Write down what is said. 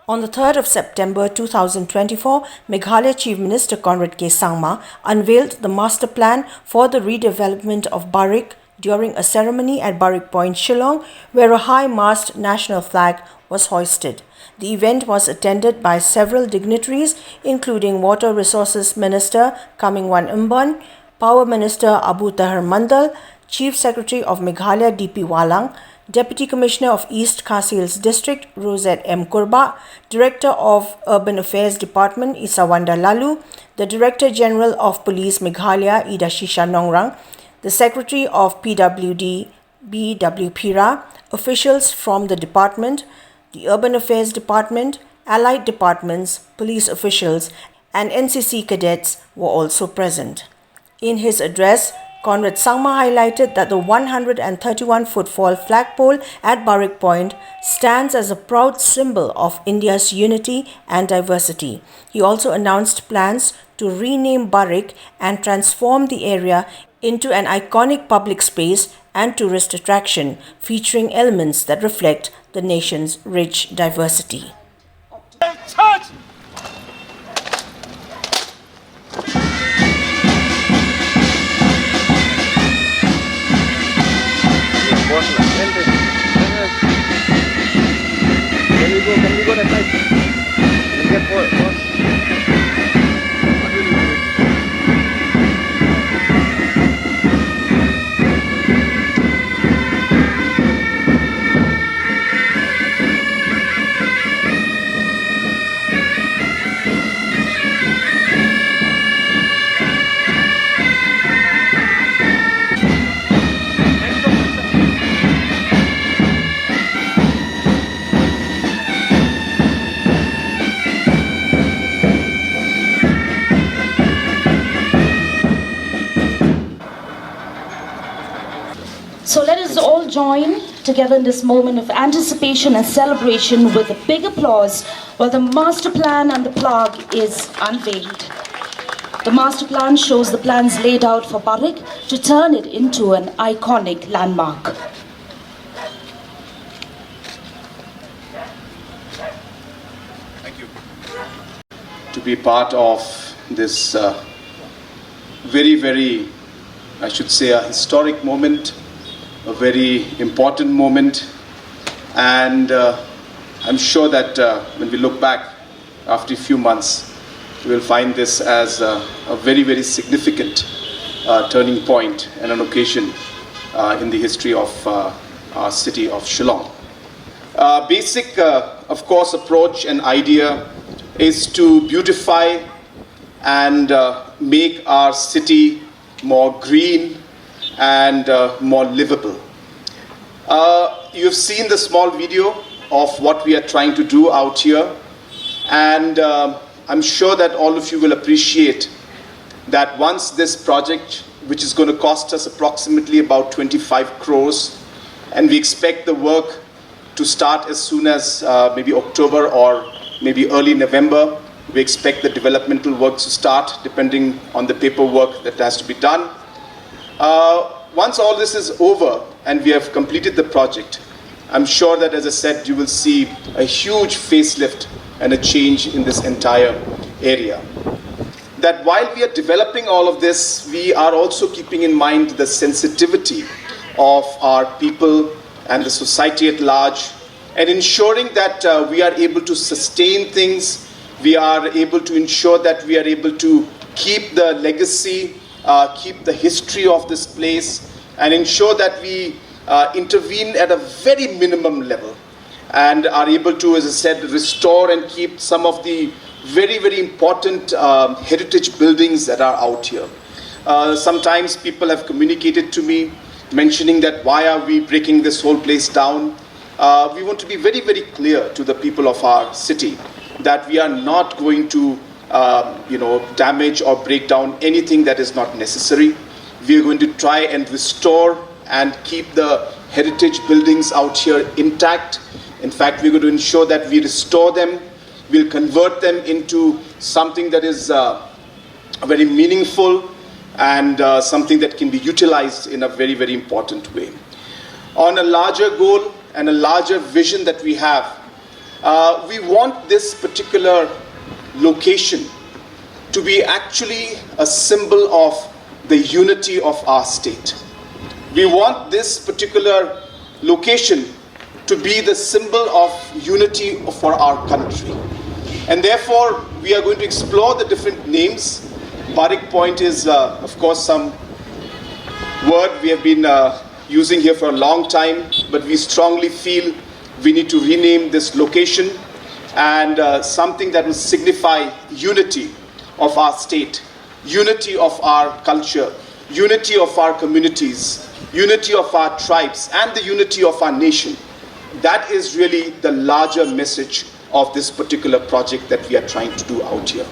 On the 3rd of September 2024, Meghalaya Chief Minister Conrad Sangma unveiled the master plan for the redevelopment of Barik during a ceremony at Barik Point, Shillong, where a high-mast national flag was hoisted. The event was attended by several dignitaries, including Water Resources Minister Comingone Ymbon, Power Minister Abu Taher Mondal, Chief Secretary of Meghalaya D.P. Wahlang, Deputy Commissioner of East Khasi's District Rosetta Kurbah, Director of Urban Affairs Department Isawanda Laloo, the Director General of Police Meghalaya Idashisha Nongrang, the Secretary of PWD B.W. Phira, officials from the department, the Urban Affairs Department, allied departments, police officials, and NCC cadets were also present. In his address, Conrad Sangma highlighted that the 131-foot-tall flagpole at Barik Point stands as a proud symbol of India's unity and diversity. He also announced plans to rename Barik and transform the area into an iconic public space and tourist attraction, featuring elements that reflect the nation's rich diversity. Can we go that side? Can we get boss? So let us all join together in this moment of anticipation and celebration with a big applause while the master plan and the plaque is unveiled. The master plan shows the plans laid out for Barik to turn it into an iconic landmark. Thank you. To be part of this very, I should say, a historic moment, a very important moment, and I'm sure that when we look back after a few months, we will find this as a very significant turning point and an occasion in the history of our city of Shillong. Basic, of course, approach and idea is to beautify and make our city more green and more livable. You've seen the small video of what we are trying to do out here, and I'm sure that all of you will appreciate that once this project, which is going to cost us approximately about 25 crores, and we expect the work to start as soon as maybe October or maybe early November. We expect the developmental work to start depending on the paperwork that has to be done. Once all this is over and we have completed the project, I'm sure that, as I said, you will see a huge facelift and a change in this entire area. That while we are developing all of this, we are also keeping in mind the sensitivity of our people and the society at large, and ensuring that we are able to sustain things, we are able to ensure that we are able to keep the legacy, keep the history of this place, and ensure that we intervene at a very minimum level and are able to, as I said, restore and keep some of the very important heritage buildings that are out here. Sometimes people have communicated to me mentioning that why are we breaking this whole place down? We want to be very clear to the people of our city that we are not going to damage or break down anything that is not necessary. We are going to try and restore and keep the heritage buildings out here intact. In fact, we're going to ensure that we restore them. We'll convert them into something that is very meaningful and something that can be utilized in a very important way. On a larger goal and a larger vision that we have, We want this particular location to be actually a symbol of the unity of our state. We want this particular location to be the symbol of unity for our country. And therefore, we are going to explore the different names. Barik Point is, of course, some word we have been using here for a long time, but we strongly feel we need to rename this location and something that will signify unity of our state, unity of our culture, unity of our communities, unity of our tribes, and the unity of our nation. That is really the larger message of this particular project that we are trying to do out here.